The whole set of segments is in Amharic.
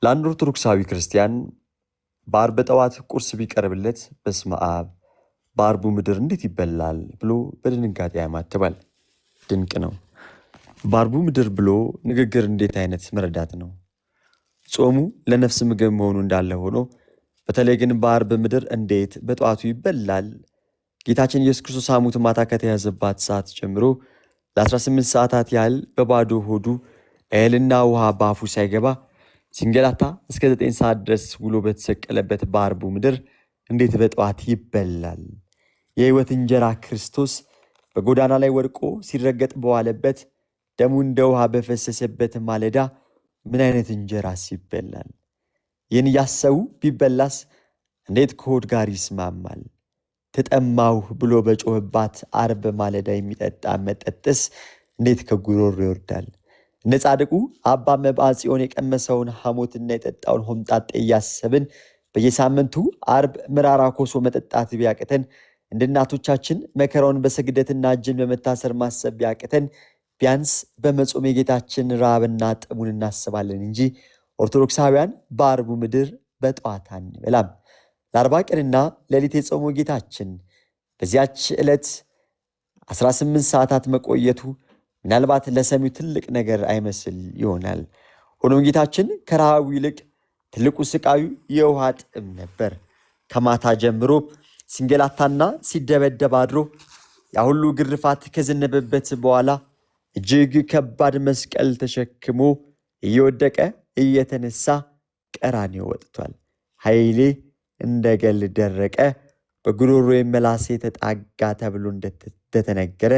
ለአንድ ኦርቶዶክሳዊ ክርስቲያን በአርብ ጠዋት ቁርስ ቢቀርብለት በስመ አብ በአርቡ ምድር እንዴት ይበላል ብሎ በድንጋጤ ያማትባል። ድንቅ ነው። በአርቡ ምድር ብሎ ንግግር እንዴት አይነት መረዳት ነው! ጾሙ ለነፍስ ምግብ መሆኑ እንዳለ ሆኖ በተለይ ግን በአርብ ምድር እንዴት በጠዋቱ ይበላል? ጌታችን ኢየሱስ ክርስቶስ ሐሙት ማታ ከተያዘባት ሰዓት ጀምሮ ለ18 ሰዓታት ያህል በባዶ ሆዱ እህልና ውሃ በአፉ ሳይገባ ሲንገላታ እስከ 9 ሰዓት ድረስ ውሎ በተሰቀለበት በአርቡ ምድር እንዴት በጠዋት ይበላል? የሕይወት እንጀራ ክርስቶስ በጎዳና ላይ ወድቆ ሲረገጥ በዋለበት ደሙ እንደ ውሃ በፈሰሰበት ማለዳ ምን አይነት እንጀራስ ይበላል? ይህን እያሰቡ ቢበላስ እንዴት ከሆድ ጋር ይስማማል? ተጠማሁ ብሎ በጮህባት አርብ ማለዳ የሚጠጣ መጠጥስ እንዴት ከጉሮሮ ይወርዳል? እነ ጻድቁ አባ መብዓ ጽዮን የቀመሰውን ሐሞትና የጠጣውን ሆምጣጤ እያሰብን በየሳምንቱ አርብ ምራራ ኮሶ መጠጣት ቢያቅተን፣ እንደ እናቶቻችን መከራውን በስግደትና እጅን በመታሰር ማሰብ ቢያቅተን፣ ቢያንስ በመጾም የጌታችን ራብና ጥሙን እናስባለን እንጂ ኦርቶዶክሳውያን በአርቡ ምድር በጠዋት አንበላም። ለ40 ቀንና ሌሊት የጾመው ጌታችን በዚያች ዕለት 18 ሰዓታት መቆየቱ ምናልባት ለሰሚው ትልቅ ነገር አይመስል ይሆናል። ሆኖም ጌታችን ከረሃቡ ይልቅ ትልቁ ስቃዩ የውሃ ጥም ነበር። ከማታ ጀምሮ ሲንገላታና ሲደበደብ አድሮ ያ ሁሉ ግርፋት ከዘነበበት በኋላ እጅግ ከባድ መስቀል ተሸክሞ እየወደቀ እየተነሳ ቀራንዮ ወጥቷል። ኃይሌ እንደ ገል ደረቀ፣ በጉሮሮ መላሴ ተጣጋ ተብሎ እንደተነገረ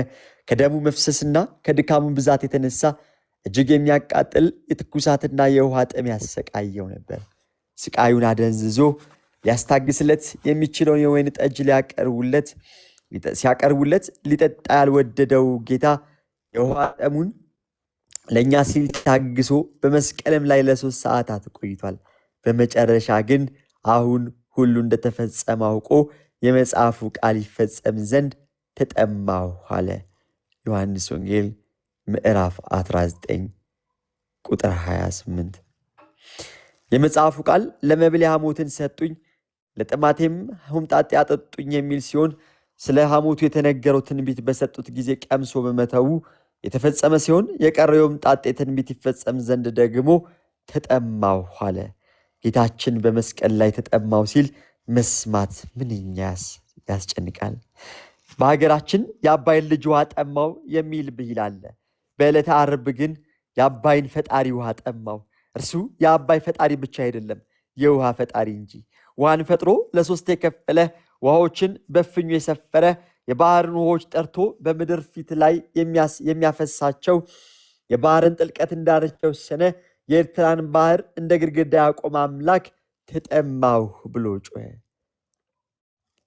ከደሙ መፍሰስና ከድካሙ ብዛት የተነሳ እጅግ የሚያቃጥል የትኩሳትና የውሃ ጥም ያሰቃየው ነበር። ስቃዩን አደንዝዞ ሊያስታግስለት የሚችለውን የወይን ጠጅ ሲያቀርቡለት ሊጠጣ ያልወደደው ጌታ የውሃ ጥሙን ለእኛ ሲል ታግሶ በመስቀልም ላይ ለ3 ሰዓታት ቆይቷል። በመጨረሻ ግን አሁን ሁሉ እንደተፈጸመ አውቆ የመጽሐፉ ቃል ይፈጸም ዘንድ ተጠማሁ አለ። ዮሐንስ ወንጌል ምዕራፍ 19 ቁጥር 28። የመጽሐፉ ቃል ለመብል ሐሞትን ሰጡኝ፣ ለጥማቴም ሆምጣጤ አጠጡኝ የሚል ሲሆን ስለ ሐሞቱ የተነገረው ትንቢት በሰጡት ጊዜ ቀምሶ በመተው የተፈጸመ ሲሆን የቀረው ሆምጣጤ ትንቢት ይፈጸም ዘንድ ደግሞ ተጠማሁ አለ። ጌታችን በመስቀል ላይ ተጠማሁ ሲል መስማት ምንኛ ያስጨንቃል። በሀገራችን የአባይን ልጅ ውሃ ጠማው የሚል ብሂል አለ። በዕለተ ዓርብ ግን የአባይን ፈጣሪ ውሃ ጠማው። እርሱ የአባይ ፈጣሪ ብቻ አይደለም፣ የውሃ ፈጣሪ እንጂ። ውሃን ፈጥሮ ለ3 የከፈለ፣ ውሃዎችን በፍኙ የሰፈረ፣ የባህርን ውሃዎች ጠርቶ በምድር ፊት ላይ የሚያፈሳቸው፣ የባህርን ጥልቀት እንዳርቻ ወሰነ፣ የኤርትራን ባህር እንደ ግድግዳ ያቆመ አምላክ ተጠማሁ ብሎ ጮኸ።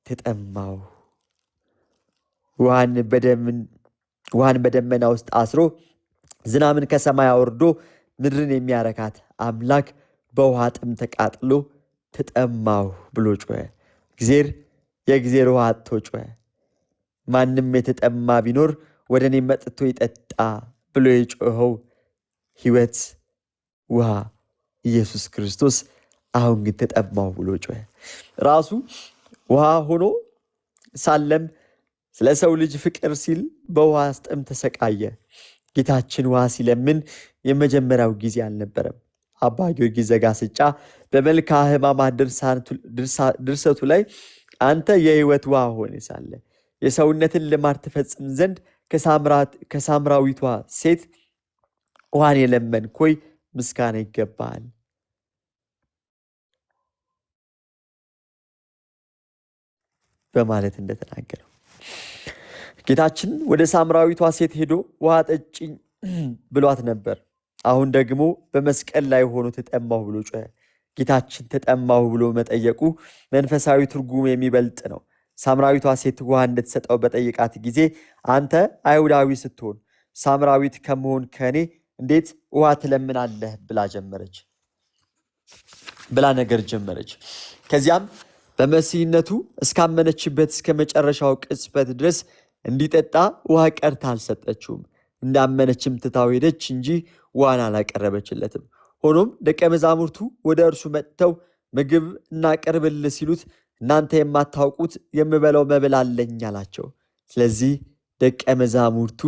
ተጠማሁ። ውሃን በደመና ውስጥ አስሮ ዝናምን ከሰማይ አውርዶ ምድርን የሚያረካት አምላክ በውሃ ጥም ተቃጥሎ ተጠማሁ ብሎ ጮኸ። የእግዚአብሔር ውሃ አጥቶ ጮኸ። ማንም የተጠማ ቢኖር ወደ እኔ መጥቶ ይጠጣ ብሎ የጮኸው ሕይወት ውሃ ኢየሱስ ክርስቶስ አሁን ግን ተጠማሁ ብሎ ጮኸ። ራሱ ውሃ ሆኖ ሳለም ስለ ሰው ልጅ ፍቅር ሲል በውሃ ጥም ተሰቃየ። ጌታችን ውሃ ሲለምን የመጀመሪያው ጊዜ አልነበረም። አባ ጊዮርጊስ ዘጋስጫ በመልክአ ሕማማት ድርሰቱ ላይ አንተ የሕይወት ውሃ ሆነ ሳለ የሰውነትን ልማድ ትፈጽም ዘንድ ከሳምራዊቷ ሴት ውሃን የለመንክ ሆይ ምስጋና ይገባል በማለት እንደተናገረው ጌታችን ወደ ሳምራዊቷ ሴት ሄዶ ውሃ ጠጪኝ ብሏት ነበር። አሁን ደግሞ በመስቀል ላይ ሆኖ ተጠማሁ ብሎ ጮኸ። ጌታችን ተጠማሁ ብሎ መጠየቁ መንፈሳዊ ትርጉም የሚበልጥ ነው። ሳምራዊቷ ሴት ውሃ እንድትሰጠው በጠየቃት ጊዜ አንተ አይሁዳዊ ስትሆን ሳምራዊት ከመሆን ከእኔ እንዴት ውሃ ትለምናለህ ብላ ነገር ጀመረች። ከዚያም በመሲህነቱ እስካመነችበት እስከ መጨረሻው ቅጽበት ድረስ እንዲጠጣ ውሃ ቀርታ አልሰጠችውም። እንዳመነችም ትታው ሄደች እንጂ ውሃን አላቀረበችለትም። ሆኖም ደቀ መዛሙርቱ ወደ እርሱ መጥተው ምግብ እናቀርብልህ ሲሉት እናንተ የማታውቁት የምበላው መብል አለኝ አላቸው። ስለዚህ ደቀ መዛሙርቱ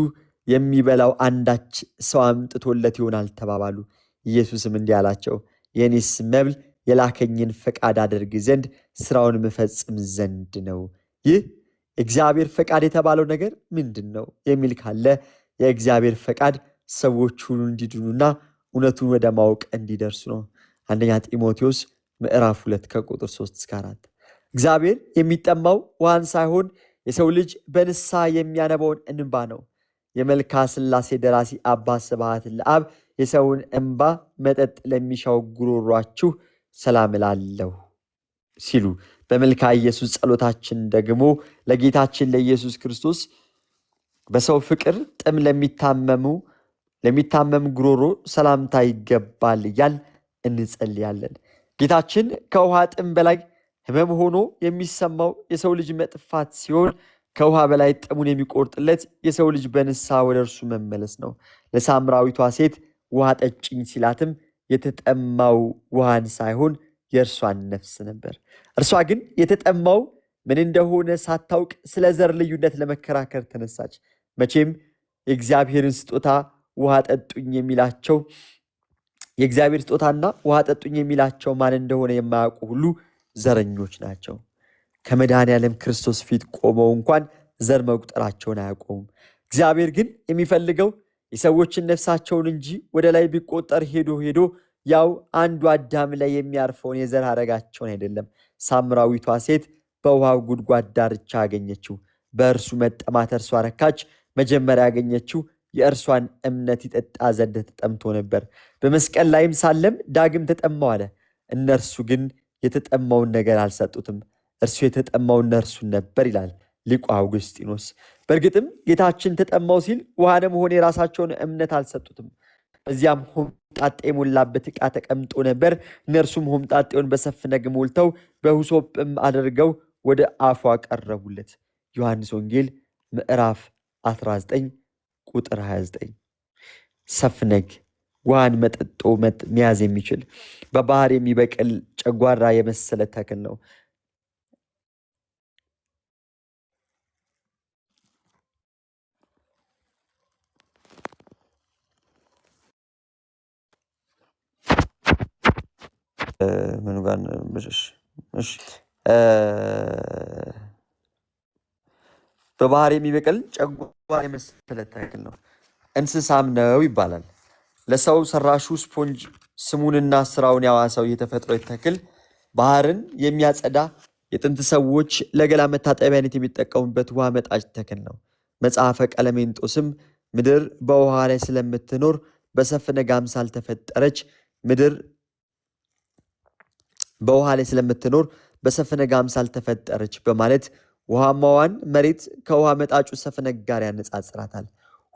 የሚበላው አንዳች ሰው አምጥቶለት ይሆናል ተባባሉ። ኢየሱስም እንዲህ አላቸው፣ የእኔስ መብል የላከኝን ፈቃድ አደርግ ዘንድ ሥራውን መፈጽም ዘንድ ነው። ይህ እግዚአብሔር ፈቃድ የተባለው ነገር ምንድን ነው የሚል ካለ የእግዚአብሔር ፈቃድ ሰዎች ሁሉ እንዲድኑና እውነቱን ወደ ማወቅ እንዲደርሱ ነው። አንደኛ ጢሞቴዎስ ምዕራፍ 2 ከቁጥር 3-4። እግዚአብሔር የሚጠማው ውሃን ሳይሆን የሰው ልጅ በንስሐ የሚያነባውን እንባ ነው። የመልካ ሥላሴ ደራሲ አባ ስብሐት ለአብ የሰውን እንባ መጠጥ ለሚሻው ጉሮሯችሁ ሰላም እላለሁ ሲሉ፣ በመልካ ኢየሱስ ጸሎታችን ደግሞ ለጌታችን ለኢየሱስ ክርስቶስ በሰው ፍቅር ጥም ለሚታመም ጉሮሮ ሰላምታ ይገባል እያል እንጸልያለን። ጌታችን ከውሃ ጥም በላይ ሕመም ሆኖ የሚሰማው የሰው ልጅ መጥፋት ሲሆን ከውሃ በላይ ጥሙን የሚቆርጥለት የሰው ልጅ በንስሐ ወደ እርሱ መመለስ ነው። ለሳምራዊቷ ሴት ውሃ ጠጭኝ ሲላትም የተጠማው ውሃን ሳይሆን የእርሷን ነፍስ ነበር። እርሷ ግን የተጠማው ምን እንደሆነ ሳታውቅ ስለ ዘር ልዩነት ለመከራከር ተነሳች። መቼም የእግዚአብሔርን ስጦታ ውሃ ጠጡኝ የሚላቸው የእግዚአብሔር ስጦታና ውሃ ጠጡኝ የሚላቸው ማን እንደሆነ የማያውቁ ሁሉ ዘረኞች ናቸው። ከመድኃኔዓለም ክርስቶስ ፊት ቆመው እንኳን ዘር መቁጠራቸውን አያውቁም። እግዚአብሔር ግን የሚፈልገው የሰዎችን ነፍሳቸውን እንጂ ወደ ላይ ቢቆጠር ሄዶ ያው አንዱ አዳም ላይ የሚያርፈውን የዘር ሐረጋቸውን አይደለም። ሳምራዊቷ ሴት በውሃው ጉድጓድ ዳርቻ አገኘችው። በእርሱ መጠማት እርሷ ረካች። መጀመሪያ ያገኘችው የእርሷን እምነት ይጠጣ ዘንድ ተጠምቶ ነበር። በመስቀል ላይም ሳለም ዳግም ተጠማው አለ። እነርሱ ግን የተጠማውን ነገር አልሰጡትም። እርሱ የተጠማው እነርሱን ነበር ይላል ሊቁ አውግስጢኖስ። በእርግጥም ጌታችን ተጠማው ሲል ውሃንም ሆነ የራሳቸውን እምነት አልሰጡትም። በዚያም ሆምጣጤ የሞላበት ዕቃ ተቀምጦ ነበር። እነርሱም ሆምጣጤውን በሰፍነግ ሞልተው በሁሶጵም አድርገው ወደ አፉ አቀረቡለት። ዮሐንስ ወንጌል ምዕራፍ 19 ቁጥር 29። ሰፍነግ ውሃን መጠጦ መያዝ የሚችል በባህር የሚበቅል ጨጓራ የመሰለ ተክል ነው። ምን ጋር በባህር የሚበቅል ጨጓራ የመሰለ ተክል ነው። እንስሳም ነው ይባላል። ለሰው ሰራሹ ስፖንጅ ስሙንና ስራውን ያዋሰው የተፈጥሮ ተክል ባህርን የሚያጸዳ የጥንት ሰዎች ለገላ መታጠቢያነት የሚጠቀሙበት ውሃ መጣጭ ተክል ነው። መጽሐፈ ቀለሜንጦስም ምድር በውሃ ላይ ስለምትኖር በሰፍነግ አምሳል ተፈጠረች፣ ምድር በውሃ ላይ ስለምትኖር በሰፍነግ አምሳል ተፈጠረች በማለት ውሃማዋን መሬት ከውሃ መጣጩ ሰፍነግ ጋር ያነጻጽራታል።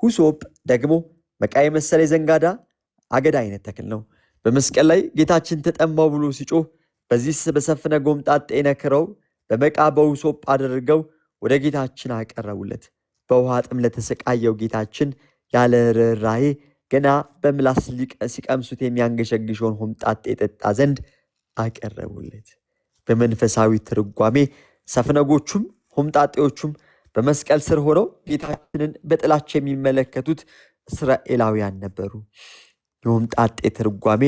ሁሶጵ ደግሞ መቃ የመሰለ የዘንጋዳ አገዳ አይነት ተክል ነው። በመስቀል ላይ ጌታችን ተጠማው ብሎ ሲጮህ በዚህ በሰፍነግ ሆምጣጤ ነክረው በመቃ በሁሶጵ አድርገው ወደ ጌታችን አቀረቡለት። በውሃ ጥም ለተሰቃየው ጌታችን ያለ ርኅራኄ ገና በምላስ ሲቀምሱት የሚያንገሸግሸውን ሆምጣጤ የጠጣ ዘንድ አቀረቡለት። በመንፈሳዊ ትርጓሜ ሰፍነጎቹም ሆምጣጤዎቹም በመስቀል ስር ሆነው ጌታችንን በጥላቻ የሚመለከቱት እስራኤላውያን ነበሩ። የሆምጣጤ ትርጓሜ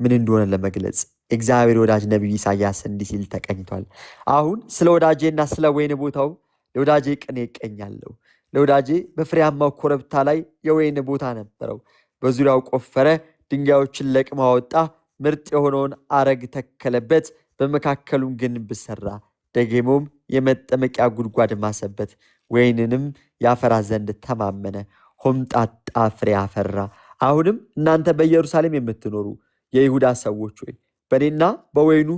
ምን እንደሆነ ለመግለጽ እግዚአብሔር ወዳጅ ነቢዩ ኢሳያስ እንዲህ ሲል ተቀኝቷል። አሁን ስለ ወዳጄና ስለ ወይን ቦታው ለወዳጄ ቅኔ እቀኛለሁ። ለወዳጄ በፍሬያማው ኮረብታ ላይ የወይን ቦታ ነበረው። በዙሪያው ቆፈረ፣ ድንጋዮችን ለቅሞ አወጣ፣ ምርጥ የሆነውን አረግ ተከለበት፣ በመካከሉም ግንብ ሠራ። ደጌሞም የመጠመቂያ ጉድጓድ ማሰበት፣ ወይንንም ያፈራ ዘንድ ተማመነ። ሆምጣጣ ፍሬ አፈራ። አሁንም እናንተ በኢየሩሳሌም የምትኖሩ የይሁዳ ሰዎች ሆይ በእኔና በወይኑ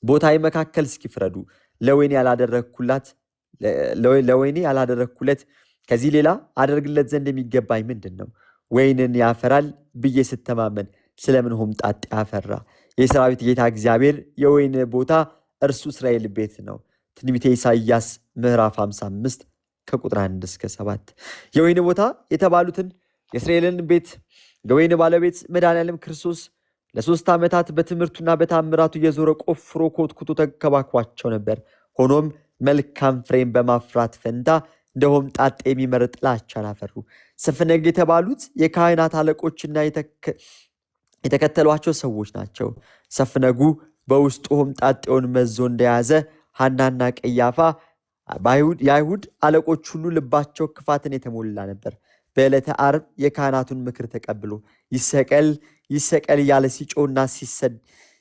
ቦታዬ መካከል እስኪፍረዱ። ለወይኔ ያላደረግኩለት ከዚህ ሌላ አደርግለት ዘንድ የሚገባኝ ምንድን ነው? ወይንን ያፈራል ብዬ ስተማመን ስለምን ሆምጣጤ አፈራ? የሰራዊት ጌታ እግዚአብሔር የወይን ቦታ እርሱ እስራኤል ቤት ነው። ትንቢተ ኢሳይያስ ምዕራፍ 55 ከቁጥር 1-7። የወይን ቦታ የተባሉትን የእስራኤልን ቤት የወይን ባለቤት መድኃኔዓለም ክርስቶስ ለ3 ዓመታት በትምህርቱና በታምራቱ እየዞረ ቆፍሮ ኮትኩቶ ተንከባክቧቸው ነበር። ሆኖም መልካም ፍሬም በማፍራት ፈንታ እንደ ሆምጣጤ የሚመር ጥላቻን አፈሩ። ሰፍነግ የተባሉት የካህናት አለቆችና የተከተሏቸው ሰዎች ናቸው። ሰፍነጉ በውስጡ ሆምጣጤውን መዞ እንደያዘ ሐናና ቀያፋ የአይሁድ አለቆች ሁሉ ልባቸው ክፋትን የተሞላ ነበር። በዕለተ ዓርብ የካህናቱን ምክር ተቀብሎ ይሰቀል እያለ ሲጮህና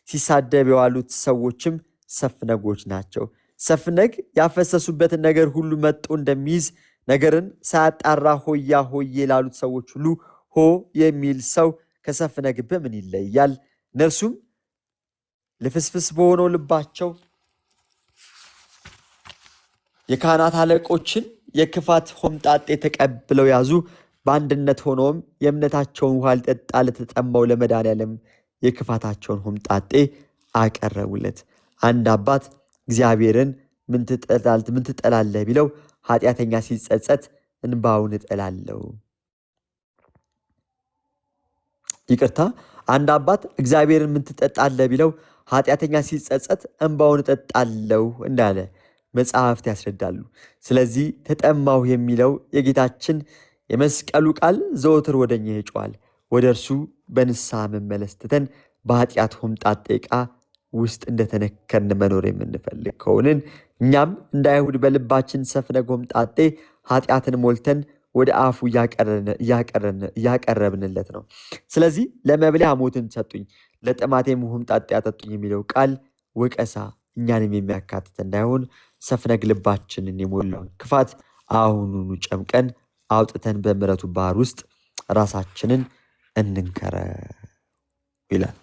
ሲሳደብ የዋሉት ሰዎችም ሰፍነጎች ናቸው። ሰፍነግ ያፈሰሱበትን ነገር ሁሉ መጦ እንደሚይዝ ነገርን ሳያጣራ ሆያ ሆዬ ላሉት ሰዎች ሁሉ ሆ የሚል ሰው ከሰፍነግ በምን ይለያል? እነርሱም ልፍስፍስ በሆነው ልባቸው የካህናት አለቆችን የክፋት ሆምጣጤ ተቀብለው ያዙ። በአንድነት ሆኖም የእምነታቸውን ውሃ ሊጠጣ ለተጠማው ለመድኃኔዓለም የክፋታቸውን ሆምጣጤ አቀረቡለት። አንድ አባት እግዚአብሔርን ምን ትጠላለህ ቢለው ኃጢአተኛ ሲጸጸት እንባውን እጠላለሁ። ይቅርታ፣ አንድ አባት እግዚአብሔርን ምን ትጠጣለህ ቢለው ኃጢአተኛ ሲጸጸት እንባውን እጠጣለሁ እንዳለ መጽሐፍት ያስረዳሉ። ስለዚህ ተጠማሁ የሚለው የጌታችን የመስቀሉ ቃል ዘወትር ወደኛ ይጮሃል። ወደ እርሱ በንስሐ መመለስ ትተን በኃጢአት ሆምጣጤ ዕቃ ውስጥ እንደተነከርን መኖር የምንፈልግ ከሆንን እኛም እንደ አይሁድ በልባችን ሰፍነግ ሆምጣጤ ኃጢአትን ሞልተን ወደ አፉ እያቀረብንለት ነው። ስለዚህ ለመብሌ ሐሞትን ሰጡኝ፣ ለጥማቴም ሆምጣጤ አጠጡኝ የሚለው ቃል ወቀሳ እኛንም የሚያካትት እንዳይሆን ሰፍነግ ልባችንን የሞላውን ክፋት አሁኑኑ ጨምቀን አውጥተን በምሕረቱ ባህር ውስጥ ራሳችንን እንንከረው ይላል።